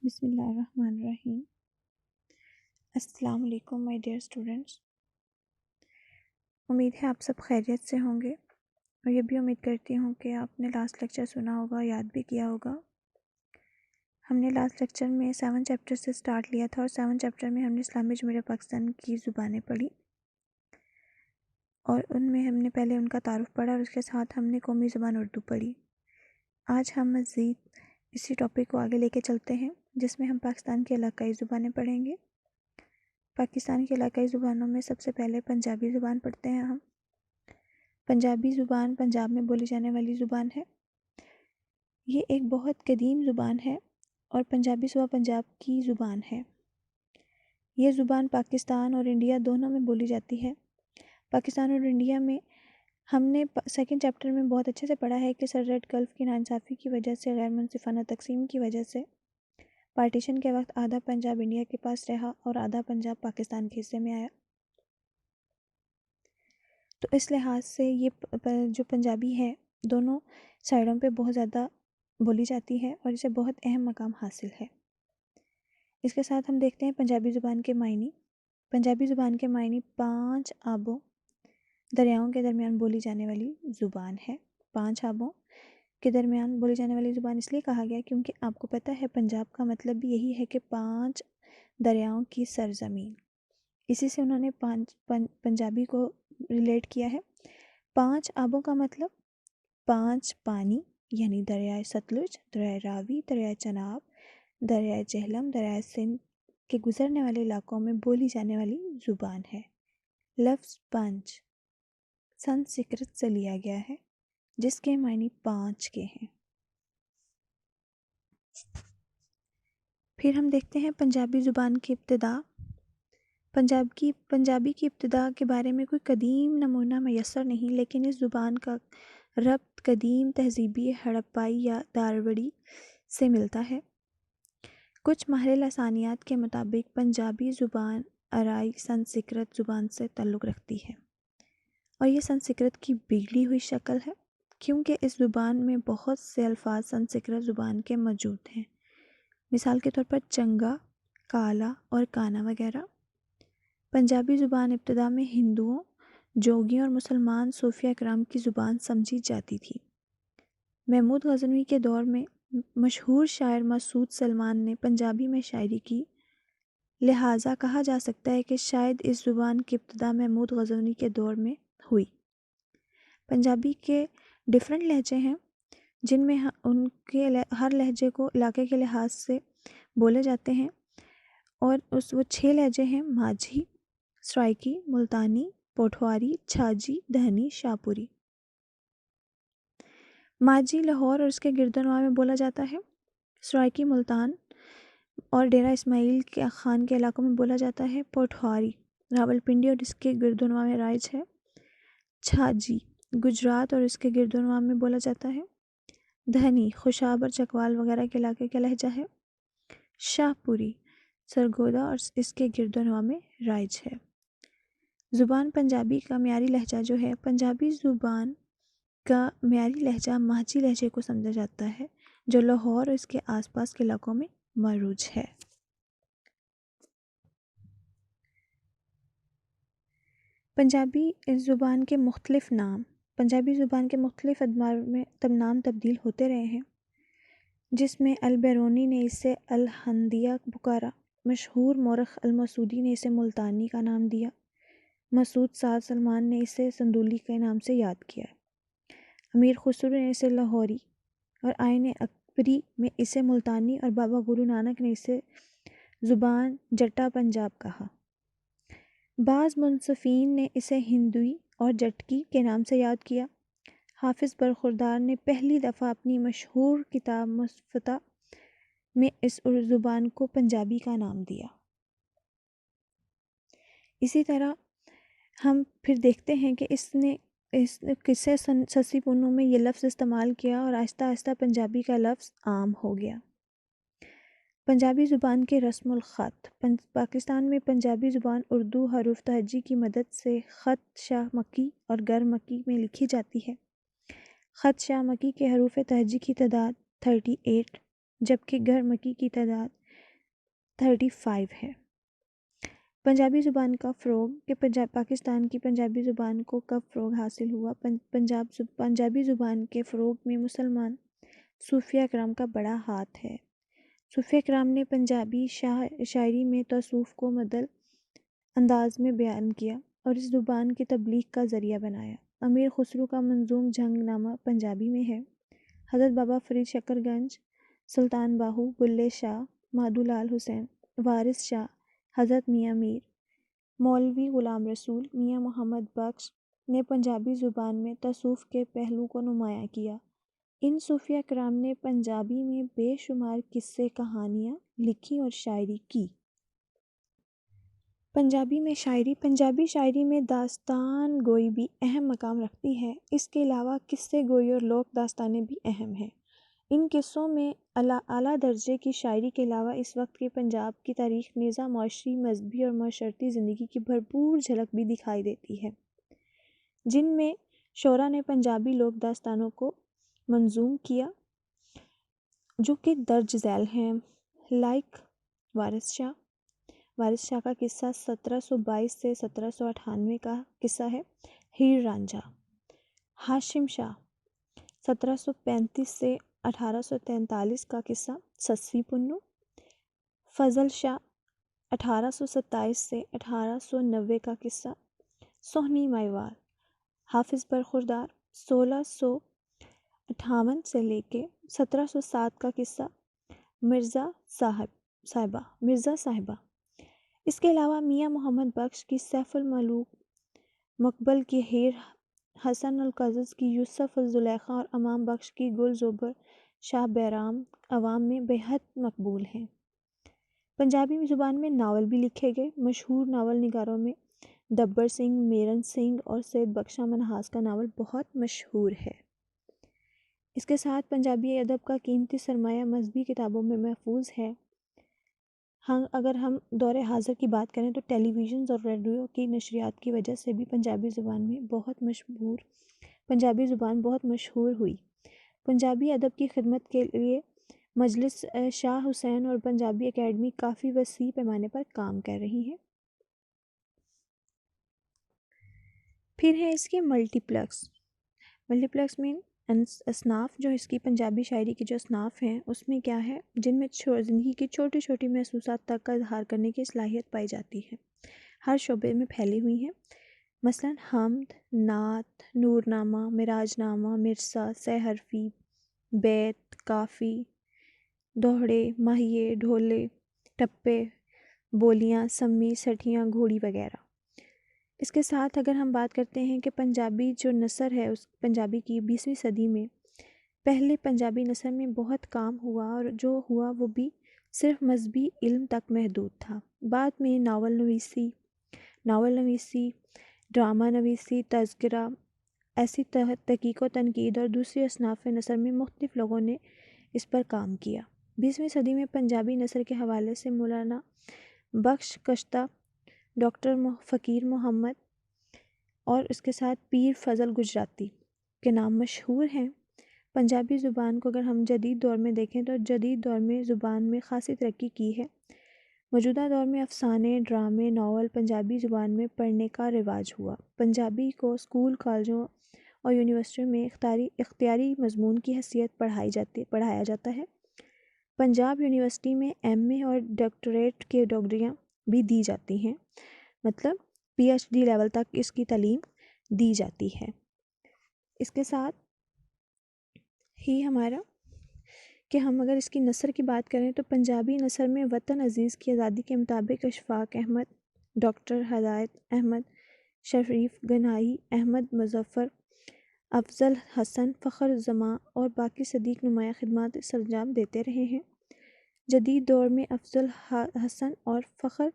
بسم اللہ الرحمن الرحیم۔ السلام علیکم مائی ڈیئر اسٹوڈنٹس، امید ہے آپ سب خیریت سے ہوں گے، اور یہ بھی امید کرتی ہوں کہ آپ نے لاسٹ لیکچر سنا ہوگا، یاد بھی کیا ہوگا۔ ہم نے لاسٹ لیکچر میں 7 چیپٹر سے سٹارٹ لیا تھا، اور 7 چیپٹر میں ہم نے اسلامی جمہوریہ پاکستان کی زبانیں پڑھی، اور ان میں ہم نے پہلے ان کا تعارف پڑھا، اور اس کے ساتھ ہم نے قومی زبان اردو پڑھی۔ آج ہم مزید اسی ٹاپک کو آگے لے کے چلتے ہیں، جس میں ہم پاکستان کی علاقائی زبانیں پڑھیں گے۔ پاکستان کی علاقائی زبانوں میں سب سے پہلے پنجابی زبان پڑھتے ہیں ہم۔ پنجابی زبان پنجاب میں بولی جانے والی زبان ہے۔ یہ ایک بہت قدیم زبان ہے، اور پنجابی صوبہ پنجاب کی زبان ہے۔ یہ زبان پاکستان اور انڈیا دونوں میں بولی جاتی ہے۔ پاکستان اور انڈیا میں ہم نے 2 چیپٹر میں بہت اچھے سے پڑھا ہے کہ سر ریڈ گلف کی ناانصافی کی وجہ سے، غیر منصفانہ تقسیم کی وجہ سے پارٹیشن کے وقت آدھا پنجاب انڈیا کے پاس رہا اور آدھا پنجاب پاکستان کے حصے میں آیا۔ تو اس لحاظ سے یہ جو پنجابی ہے دونوں سائڈوں پہ بہت زیادہ بولی جاتی ہے، اور اسے بہت اہم مقام حاصل ہے۔ اس کے ساتھ ہم دیکھتے ہیں پنجابی زبان کے معنی۔ پنجابی زبان کے معنی 5 آبوں دریاؤں کے درمیان بولی جانے والی زبان ہے۔ 5 آبوں کے درمیان بولی جانے والی زبان اس لیے کہا گیا کیونکہ آپ کو پتہ ہے پنجاب کا مطلب بھی یہی ہے کہ 5 دریاؤں کی سرزمین۔ اسی سے انہوں نے پنجابی کو ریلیٹ کیا ہے۔ 5 آبوں کا مطلب 5 پانی، یعنی دریائے ستلج، دریائے راوی، دریائے چناب، دریائے جہلم، دریائے سندھ کے گزرنے والے علاقوں میں بولی جانے والی زبان ہے۔ لفظ 5 سنسکرت سے لیا گیا ہے، جس کے معنی 5 کے ہیں۔ پھر ہم دیکھتے ہیں پنجابی زبان کی ابتدا۔ پنجابی کی ابتدا کے بارے میں کوئی قدیم نمونہ میسر نہیں، لیکن اس زبان کا ربط قدیم تہذیبی ہڑپائی یا داروڑی سے ملتا ہے۔ کچھ ماہر لسانیات کے مطابق پنجابی زبان آرائی سنسکرت زبان سے تعلق رکھتی ہے، اور یہ سنسکرت کی بگڑی ہوئی شکل ہے، کیونکہ اس زبان میں بہت سے الفاظ سنسکرت زبان کے موجود ہیں، مثال کے طور پر چنگا، کالا اور کانا وغیرہ۔ پنجابی زبان ابتدا میں ہندوؤں، جوگیوں اور مسلمان صوفیہ کرام کی زبان سمجھی جاتی تھی۔ محمود غزنوی کے دور میں مشہور شاعر مسعود سلمان نے پنجابی میں شاعری کی، لہٰذا کہا جا سکتا ہے کہ شاید اس زبان کی ابتدا محمود غزنوی کے دور میں ہوئی۔ پنجابی کے ڈیفرنٹ لہجے ہیں، جن میں ان کے ہر لہجے کو علاقے کے لحاظ سے بولے جاتے ہیں، اور وہ 6 لہجے ہیں: ماجھی، سرائکی، ملتانی، پوٹھواری، چھاجی، دہنی، شاہپوری۔ ماجھی لاہور اور اس کے گردنواح میں بولا جاتا ہے، سرائکی ملتان اور ڈیرہ اسماعیل خان کے علاقوں میں بولا جاتا ہے، پوٹھواری راولپنڈی اور اس کے گردنواح میں رائج ہے، چھاجی گجرات اور اس کے گردنواح میں بولا جاتا ہے، دہنی خوشاب اور چکوال وغیرہ کے علاقے کا لہجہ ہے، شاہپوری سرگودا اور اس کے گردنواح میں رائج ہے۔ زبان پنجابی کا معیاری لہجہ جو ہے، پنجابی زبان کا معیاری لہجہ ماجھی لہجے کو سمجھا جاتا ہے، جو لاہور اور اس کے آس پاس کے علاقوں میں مروج ہے۔ پنجابی زبان کے مختلف نام۔ پنجابی زبان کے مختلف ادوار میں نام تبدیل ہوتے رہے ہیں، جس میں البیرونی نے اسے الہندیہ پکارا، مشہور مورخ المسعودی نے اسے ملتانی کا نام دیا، مسعود سعد سلمان نے اسے سندولی کے نام سے یاد کیا، امیر خسرو نے اسے لاہوری اور آئین اکبری میں اسے ملتانی، اور بابا گرو نانک نے اسے زبان جٹا پنجاب کہا۔ بعض منصفین نے اسے ہندوی اور جٹکی کے نام سے یاد کیا۔ حافظ برخوردار نے پہلی دفعہ اپنی مشہور کتاب مصفتح میں اس زبان کو پنجابی کا نام دیا۔ اسی طرح ہم پھر دیکھتے ہیں کہ اس قصے سسی پنو میں یہ لفظ استعمال کیا، اور آہستہ آہستہ پنجابی کا لفظ عام ہو گیا۔ پنجابی زبان کے رسم الخط۔ پاکستان میں پنجابی زبان اردو حروف تہجی کی مدد سے خط شاہ مکی اور گر مکی میں لکھی جاتی ہے۔ خط شاہ مکی کے حروف تہجی کی تعداد 38، جبکہ گر مکی کی تعداد 35 ہے۔ پنجابی زبان کا فروغ کہ پاکستان کی پنجابی زبان کو کب فروغ حاصل ہوا؟ پنجابی زبان کے فروغ میں مسلمان صوفیہ کرام کا بڑا ہاتھ ہے۔ صوفیہ کرام نے پنجابی شاعری میں تصوف کو مدل انداز میں بیان کیا اور اس زبان کی تبلیغ کا ذریعہ بنایا۔ امیر خسرو کا منظوم جنگ نامہ پنجابی میں ہے۔ حضرت بابا فرید شکر گنج، سلطان باہو، بلے شاہ، مادو لال حسین، وارث شاہ، حضرت میاں میر، مولوی غلام رسول، میاں محمد بخش نے پنجابی زبان میں تصوف کے پہلو کو نمایاں کیا۔ ان صوفیہ کرام نے پنجابی میں بے شمار قصے کہانیاں لکھی اور شاعری کی۔ پنجابی شاعری میں داستان گوئی بھی اہم مقام رکھتی ہے۔ اس کے علاوہ قصے گوئی اور لوک داستانیں بھی اہم ہیں۔ ان قصوں میں اعلیٰ درجے کی شاعری کے علاوہ اس وقت کے پنجاب کی تاریخ نیز معاشی، مذہبی اور معاشرتی زندگی کی بھرپور جھلک بھی دکھائی دیتی ہے، جن میں شعراء نے پنجابی لوک داستانوں کو منظوم کیا جو کہ درج ذیل ہیں۔ لائک وارث شاہ کا قصہ 1722 سے 1798 کا قصہ ہے، ہیر رانجھا۔ ہاشم شاہ 1735 سے 1843 کا قصہ، سسوی پنو۔ فضل شاہ 1827 سے 1890 کا قصہ، سوہنی مہیوال۔ حافظ برخوردار 1658 سے لے کے 1707 کا قصہ، مرزا صاحبہ۔ اس کے علاوہ میاں محمد بخش کی سیف الملوک، مقبل کی ہیر، حسن القصص کی یوسف الزلیخا اور امام بخش کی گل زوبر شاہ بیرام عوام میں بے حد مقبول ہیں۔ پنجابی زبان میں ناول بھی لکھے گئے۔ مشہور ناول نگاروں میں دبر سنگھ، میرن سنگھ اور سید بخشاں منہاس کا ناول بہت مشہور ہے۔ اس کے ساتھ پنجابی ادب کا قیمتی سرمایہ مذہبی کتابوں میں محفوظ ہے۔ اگر ہم دور حاضر کی بات کریں تو ٹیلی ویژنز اور ریڈیو کی نشریات کی وجہ سے بھی پنجابی زبان بہت مشہور ہوئی۔ پنجابی ادب کی خدمت کے لیے مجلس شاہ حسین اور پنجابی اکیڈمی کافی وسیع پیمانے پر کام کر رہی ہیں۔ پھر ہے اس کے ملٹی پلیکس میں اصناف، جو اس کی پنجابی شاعری کی جو اصناف ہیں اس میں کیا ہے، جن میں زندگی کی چھوٹی چھوٹی محسوسات تک کا اظہار کرنے کی صلاحیت پائی جاتی ہے، ہر شعبے میں پھیلی ہوئی ہیں۔ مثلاً حمد، نعت، نورنامہ، معراج نامہ، مرثا، سہ حرفی، بیت، کافی، دوہڑے، ماہیے، ڈھولے، ٹپے، بولیاں، سمی، سٹھیاں، گھوڑی وغیرہ۔ اس کے ساتھ اگر ہم بات کرتے ہیں کہ پنجابی جو نثر ہے اس پنجابی کی 20ویں صدی میں، پہلے پنجابی نثر میں بہت کام ہوا اور جو ہوا وہ بھی صرف مذہبی علم تک محدود تھا۔ بعد میں ناول نویسی، ڈرامہ نویسی، تذکرہ، ایسی تحقیق و تنقید اور دوسری اصناف نثر میں مختلف لوگوں نے اس پر کام کیا۔ 20ویں صدی میں پنجابی نثر کے حوالے سے مولانا بخش کشتہ، ڈاکٹر فقیر محمد اور اس کے ساتھ پیر فضل گجراتی کے نام مشہور ہیں۔ پنجابی زبان کو اگر ہم جدید دور میں دیکھیں تو جدید دور میں زبان میں خاصی ترقی کی ہے۔ موجودہ دور میں افسانے، ڈرامے، ناول پنجابی زبان میں پڑھنے کا رواج ہوا۔ پنجابی کو اسکول، کالجوں اور یونیورسٹیوں میں اختیاری مضمون کی حیثیت پڑھایا جاتا ہے۔ پنجاب یونیورسٹی میں ایم اے اور ڈاکٹریٹ کی ڈگریاں بھی دی جاتی ہیں، مطلب پی ایچ ڈی لیول تک اس کی تعلیم دی جاتی ہے۔ اس کے ساتھ ہی ہمارا کہ ہم اگر اس کی نثر کی بات کریں تو پنجابی نثر میں وطن عزیز کی آزادی کے مطابق اشفاق احمد، ڈاکٹر ہدایت احمد، شریف گنائی، احمد مظفر، افضل حسن، فخر زماں اور باقی صدیق نمایاں خدمات سرانجام دیتے رہے ہیں۔ جدید دور میں افضل حسن اور فخر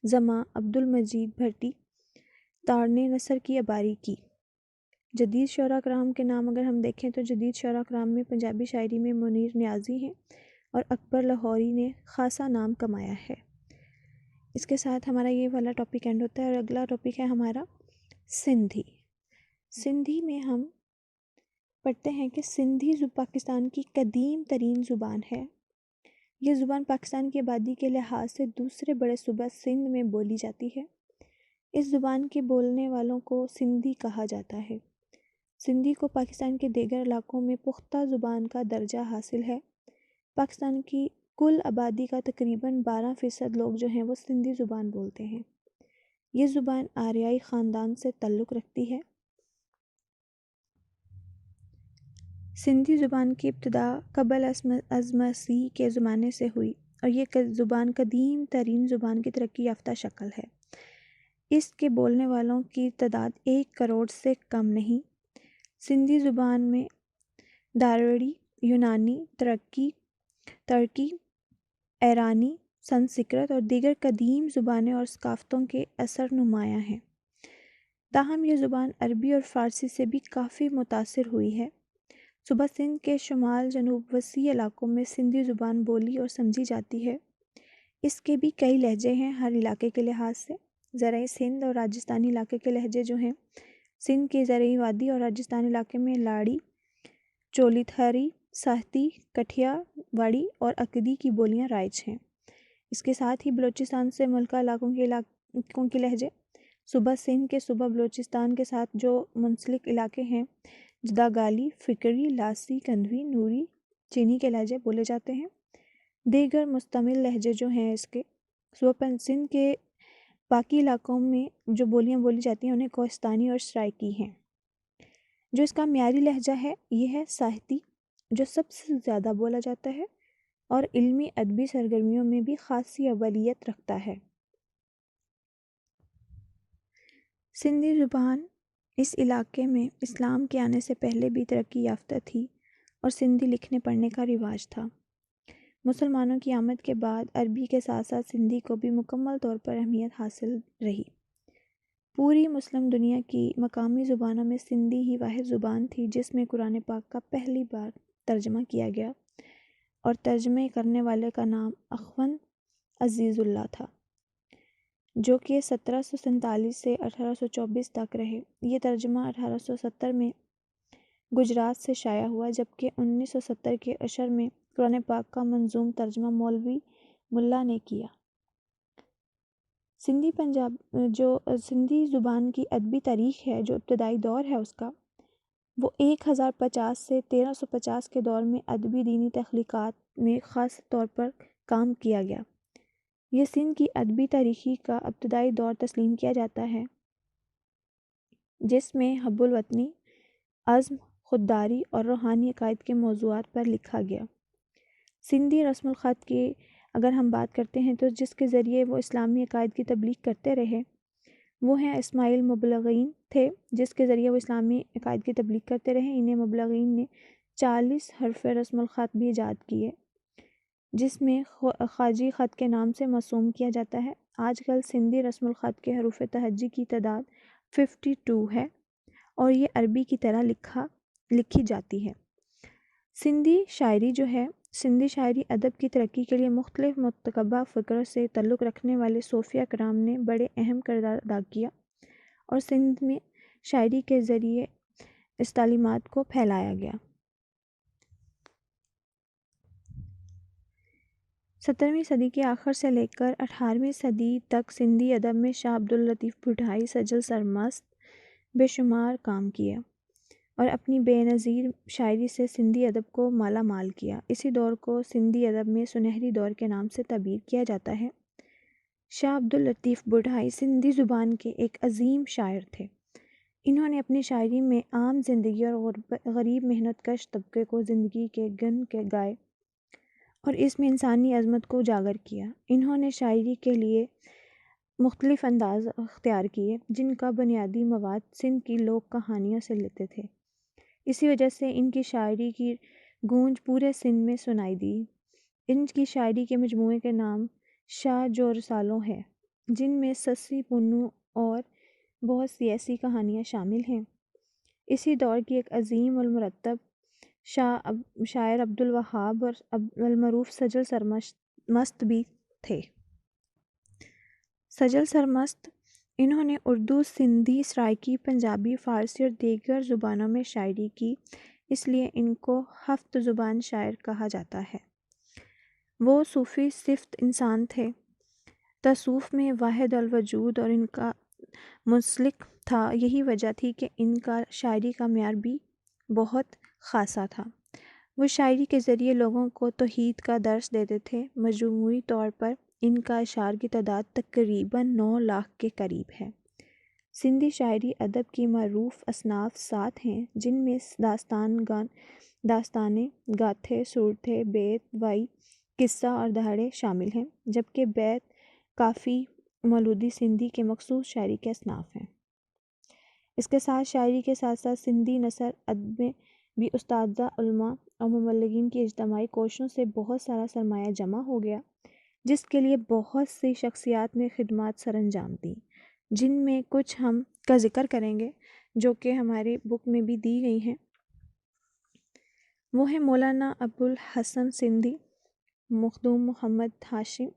زماں عبدالمجید بھٹی تار نے نثر کی عباری کی۔ جدید شعراء کرام کے نام اگر ہم دیکھیں تو جدید شعراء کرام میں پنجابی شاعری میں منیر نیازی ہیں اور اکبر لاہوری نے خاصا نام کمایا ہے۔ اس کے ساتھ ہمارا یہ والا ٹاپک اینڈ ہوتا ہے اور اگلا ٹاپک ہے ہمارا سندھی۔ سندھی میں ہم پڑھتے ہیں کہ سندھی پاکستان کی قدیم ترین زبان ہے۔ یہ زبان پاکستان کی آبادی کے لحاظ سے دوسرے بڑے صوبہ سندھ میں بولی جاتی ہے۔ اس زبان کے بولنے والوں کو سندھی کہا جاتا ہے۔ سندھی کو پاکستان کے دیگر علاقوں میں پختہ زبان کا درجہ حاصل ہے۔ پاکستان کی کل آبادی کا تقریباً 12% لوگ جو ہیں وہ سندھی زبان بولتے ہیں۔ یہ زبان آریائی خاندان سے تعلق رکھتی ہے۔ سندھی زبان کی ابتدا قبل از مسیح کے زمانے سے ہوئی اور یہ زبان قدیم ترین زبان کی ترقی یافتہ شکل ہے۔ اس کے بولنے والوں کی تعداد 1 کروڑ سے کم نہیں۔ سندھی زبان میں داروڑی، یونانی، ترکی، ایرانی، سنسکرت اور دیگر قدیم زبانیں اور ثقافتوں کے اثر نمایاں ہیں۔ تاہم یہ زبان عربی اور فارسی سے بھی کافی متاثر ہوئی ہے۔ صوبہ سندھ کے شمال جنوب وسیع علاقوں میں سندھی زبان بولی اور سمجھی جاتی ہے۔ اس کے بھی کئی لہجے ہیں ہر علاقے کے لحاظ سے۔ زرعی سندھ اور راجستھانی علاقے کے لہجے جو ہیں، سندھ کی زرعی وادی اور راجستھان علاقے میں لاڑی، چولی تھری، ساہتی، کٹھیا واڑی اور اکدی کی بولیاں رائج ہیں۔ اس کے ساتھ ہی بلوچستان سے ملکہ علاقوں کے لہجے، صوبہ سندھ کے صوبہ بلوچستان کے ساتھ جو منسلک علاقے ہیں، جداگالی، فکری، لاسی، کندھوی، نوری، چینی کے لہجے بولے جاتے ہیں۔ دیگر مستعمل لہجے جو ہیں اس کے صوبہ سندھ کے باقی علاقوں میں جو بولیاں بولی جاتی ہیں انہیں کوہستانی اور سرائکی ہیں۔ جو اس کا معیاری لہجہ ہے یہ ہے ساہتی، جو سب سے زیادہ بولا جاتا ہے اور علمی ادبی سرگرمیوں میں بھی خاصی اولویت رکھتا ہے۔ سندھی زبان اس علاقے میں اسلام کے آنے سے پہلے بھی ترقی یافتہ تھی اور سندھی لکھنے پڑھنے کا رواج تھا۔ مسلمانوں کی آمد کے بعد عربی کے ساتھ ساتھ سندھی کو بھی مکمل طور پر اہمیت حاصل رہی۔ پوری مسلم دنیا کی مقامی زبانوں میں سندھی ہی واحد زبان تھی جس میں قرآن پاک کا پہلی بار ترجمہ کیا گیا اور ترجمے کرنے والے کا نام اخوند عزیز اللہ تھا، جو کہ 1747 سے 1824 تک رہے۔ یہ ترجمہ 1870 میں گجرات سے شائع ہوا، جبکہ 1970 کے عشر میں قرآن پاک کا منظوم ترجمہ مولوی ملا نے کیا۔ سندھی زبان کی ادبی تاریخ ہے، جو ابتدائی دور ہے اس کا، وہ 1050 سے 1350 کے دور میں ادبی دینی تخلیقات میں خاص طور پر کام کیا گیا۔ یہ سندھ کی ادبی تاریخی کا ابتدائی دور تسلیم کیا جاتا ہے، جس میں حب الوطنی، عزم، خودداری اور روحانی عقائد کے موضوعات پر لکھا گیا۔ سندھی رسم الخط کی اگر ہم بات کرتے ہیں تو جس کے ذریعے وہ اسلامی عقائد کی تبلیغ کرتے رہے وہ ہیں اسماعیل مبلغین تھے، جس کے ذریعے وہ اسلامی عقائد کی تبلیغ کرتے رہے۔ انہیں مبلغین نے 40 حرف رسم الخط بھی ایجاد کیے، جس میں خواجی خط کے نام سے موسوم کیا جاتا ہے۔ آج کل سندھی رسم الخط کے حروف تہجی کی تعداد 52 ہے اور یہ عربی کی طرح لکھی جاتی ہے۔ سندھی شاعری جو ہے، سندھی شاعری ادب کی ترقی کے لیے مختلف متکبہ فکر سے تعلق رکھنے والے صوفیہ کرام نے بڑے اہم کردار ادا کیا اور سندھ میں شاعری کے ذریعے اس تعلیمات کو پھیلایا گیا۔ 17ویں صدی کے آخر سے لے کر 18ویں صدی تک سندھی ادب میں شاہ عبداللطیف بھٹائی، سجل سرمست بے شمار کام کیا اور اپنی بے نظیر شاعری سے سندھی ادب کو مالا مال کیا۔ اسی دور کو سندھی ادب میں سنہری دور کے نام سے تعبیر کیا جاتا ہے۔ شاہ عبداللطیف بھٹائی سندھی زبان کے ایک عظیم شاعر تھے۔ انہوں نے اپنی شاعری میں عام زندگی اور غریب محنت کش طبقے کو زندگی کے گن کے گائے اور اس میں انسانی عظمت کو اجاگر کیا۔ انہوں نے شاعری کے لیے مختلف انداز اختیار کیے، جن کا بنیادی مواد سندھ کی لوک کہانیوں سے لیتے تھے۔ اسی وجہ سے ان کی شاعری کی گونج پورے سندھ میں سنائی دی۔ ان کی شاعری کے مجموعے کے نام شاہ جو رسالوں ہے، جن میں سسی پنو اور بہت سی ایسی کہانیاں شامل ہیں۔ اسی دور کی ایک عظیم المرتب شاعر عبدالوہاب اور المعروف سجل سرمست بھی تھے۔ سجل سرمست انہوں نے اردو، سندھی، سرائیکی، پنجابی، فارسی اور دیگر زبانوں میں شاعری کی، اس لیے ان کو ہفت زبان شاعر کہا جاتا ہے۔ وہ صوفی صفت انسان تھے، تصوف میں واحد الوجود اور ان کا منسلک تھا۔ یہی وجہ تھی کہ ان کا شاعری کا معیار بھی بہت خاصا تھا۔ وہ شاعری کے ذریعے لوگوں کو توحید کا درس دیتے تھے۔ مجموعی طور پر ان کا اشعار کی تعداد تقریباً 9 لاکھ کے قریب ہے۔ سندھی شاعری ادب کی معروف اصناف 7 ہیں، جن میں داستانیں، گاتھے، صورتیں، بیت، وعی، قصہ اور دہاڑے شامل ہیں، جبکہ بیت، کافی، مولودی سندھی کے مخصوص شاعری کے اصناف ہیں۔ اس کے ساتھ شاعری کے ساتھ ساتھ سندھی نثر ادب میں بھی اساتذہ، علماء اور مبلغین کی اجتماعی کوششوں سے بہت سارا سرمایہ جمع ہو گیا، جس کے لیے بہت سی شخصیات نے خدمات سر انجام دیں، جن میں کچھ ہم کا ذکر کریں گے جو کہ ہمارے بک میں بھی دی گئی ہیں۔ وہ ہیں مولانا ابوالحسن سندھی، مخدوم محمد ہاشم،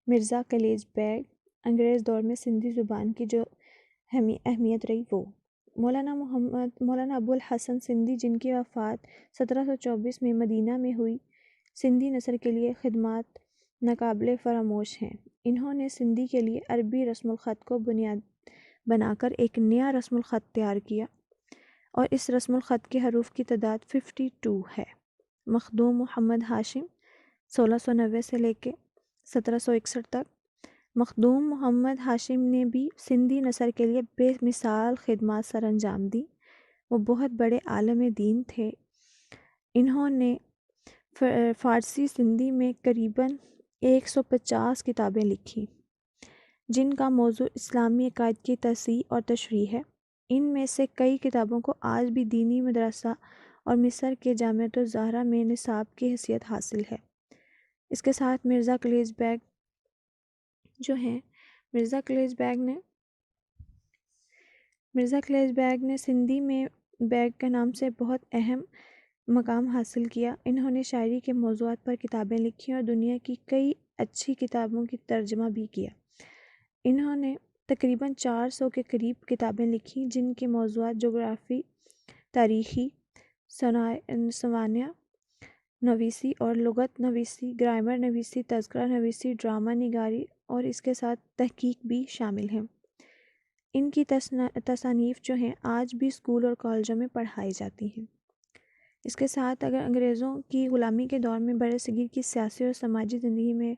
مرزا کلیج بیگ۔ انگریز دور میں سندھی زبان کی جو اہمیت رہی وہ مولانا ابوالحسن سندھی، جن کی وفات 1724 میں مدینہ میں ہوئی، سندھی نثر کے لیے خدمات ناقابل فراموش ہیں۔ انہوں نے سندھی کے لیے عربی رسم الخط کو بنیاد بنا کر ایک نیا رسم الخط تیار کیا، اور اس رسم الخط کے حروف کی تعداد 52 ہے۔ مخدوم محمد ہاشم 1690 سے لے کے 1761 تک۔ مخدوم محمد ہاشم نے بھی سندھی نثر کے لیے بے مثال خدمات سر انجام دیں۔ وہ بہت بڑے عالم دین تھے۔ انہوں نے فارسی سندھی میں قریباً 150 کتابیں لکھی، جن کا موضوع اسلامی عقائد کی تصحیح اور تشریح ہے۔ ان میں سے کئی کتابوں کو آج بھی دینی مدرسہ اور مصر کے جامعۃ الزہرا میں نصاب کی حیثیت حاصل ہے۔ اس کے ساتھ مرزا کلیج بیگ جو ہیں، مرزا کلیج بیگ نے سندھی میں بیگ کے نام سے بہت اہم مقام حاصل کیا۔ انہوں نے شاعری کے موضوعات پر کتابیں لکھی اور دنیا کی کئی اچھی کتابوں کی ترجمہ بھی کیا۔ انہوں نے تقریباً 400 کے قریب کتابیں لکھی، جن کے موضوعات جغرافی، تاریخی، سوانح نویسی اور لغت نویسی، گرامر نویسی، تذکرہ نویسی، ڈرامہ نگاری اور اس کے ساتھ تحقیق بھی شامل ہیں۔ ان کی تصانیف جو ہیں آج بھی اسکول اور کالجوں میں پڑھائی جاتی ہیں۔ اس کے ساتھ اگر انگریزوں کی غلامی کے دور میں برصغیر کی سیاسی اور سماجی زندگی میں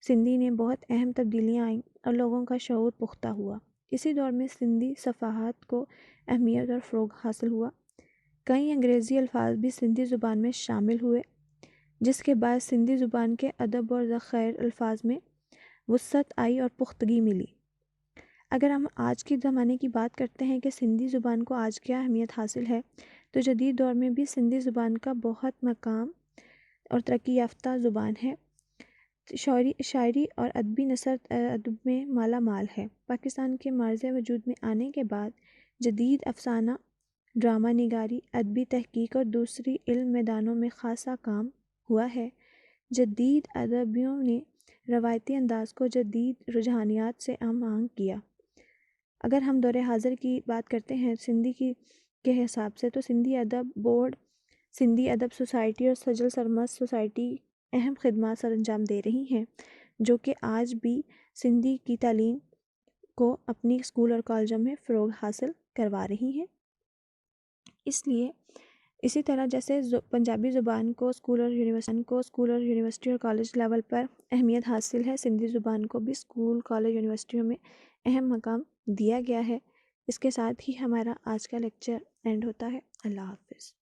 سندھی نے بہت اہم تبدیلیاں آئیں اور لوگوں کا شعور پختہ ہوا۔ اسی دور میں سندھی صفحات کو اہمیت اور فروغ حاصل ہوا۔ کئی انگریزی الفاظ بھی سندھی زبان میں شامل ہوئے، جس کے بعد سندھی زبان کے ادب اور ذخائر الفاظ میں وسعت آئی اور پختگی ملی۔ اگر ہم آج کے زمانے کی بات کرتے ہیں کہ سندھی زبان کو آج کیا اہمیت حاصل ہے، تو جدید دور میں بھی سندھی زبان کا بہت مقام اور ترقی یافتہ زبان ہے۔ شاعری اور ادبی نثر ادب میں مالا مال ہے۔ پاکستان کے معرض وجود میں آنے کے بعد جدید افسانہ، ڈرامہ نگاری، ادبی تحقیق اور دوسری علم میدانوں میں خاصا کام ہوا ہے۔ جدید ادیبوں نے روایتی انداز کو جدید رجحانات سے ہم آہنگ کیا۔ اگر ہم دور حاضر کی بات کرتے ہیں سندھی کے حساب سے، تو سندھی ادب بورڈ، سندھی ادب سوسائٹی اور سجل سرمست سوسائٹی اہم خدمات سر انجام دے رہی ہیں، جو کہ آج بھی سندھی کی تعلیم کو اپنی اسکول اور کالجوں میں فروغ حاصل کروا رہی ہیں۔ اسی طرح جیسے پنجابی زبان کو اسکول اور یونیورسٹی اور کالج لیول پر اہمیت حاصل ہے، سندھی زبان کو بھی اسکول، کالج، یونیورسٹیوں میں اہم مقام دیا گیا ہے۔ اس کے ساتھ ہی ہمارا آج کا لیکچر اینڈ ہوتا ہے۔ اللہ حافظ۔